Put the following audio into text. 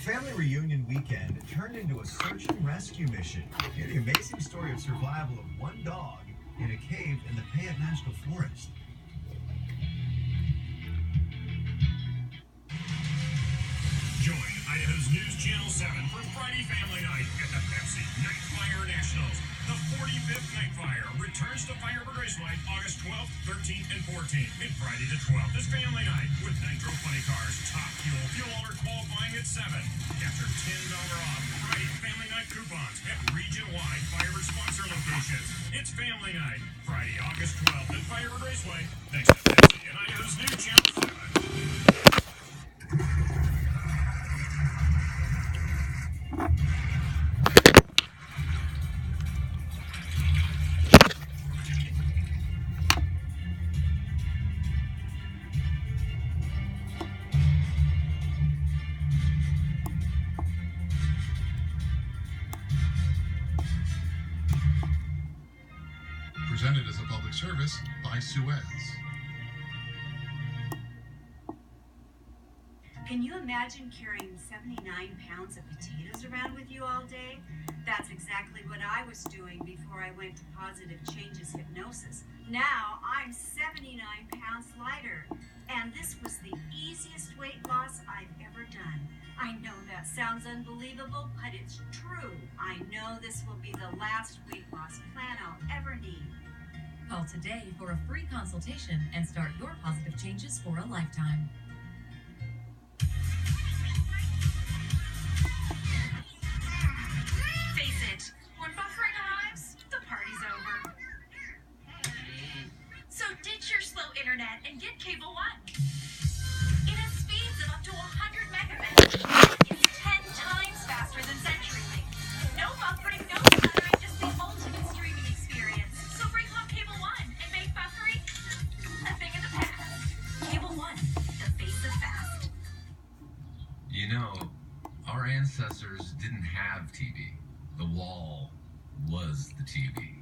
family reunion weekend turned into a search and rescue mission. Hear the amazing story of survival of one dog in a cave in the Payette National Forest. Join Idaho's News Channel 7 for Friday Family Night at the Pepsi Night Fire Nationals. The 45th Night Fire returns to Firebird Raceway August 12th, 13th, and 14th. And Friday the 12th is Family Night with Nitro Funny Cars, Top Fuel, Fuel Order qualifying at 7. Capture $10 off Friday Family Night coupons at region-wide Firebird sponsor locations. It's Family Night, Friday, August 12th at Firebird Raceway. Thanks to Pepsi and Idaho's News Channel 7. Presented as a public service by Suez. Can you imagine carrying 79 pounds of potatoes around with you all day? That's exactly what I was doing before I went to Positive Changes Hypnosis. Now I'm 79 pounds lighter, and this was the easiest weight loss I've ever done. I know that sounds unbelievable, but it's true. I know this will be the last weight loss plan I'll ever need. Call today for a free consultation and start your positive changes for a lifetime. Face it, when buffering arrives, the party's over. So ditch your slow internet and get Cable One. It has speeds of up to 100 megabits. It's 10 times faster than CenturyLink. No buffering, no stuttering, just the ultimate streaming experience. So bring home Cable One and make buffering a thing of the past. Cable One, the face of fast. You know, our ancestors didn't have TV. The wall was the TV.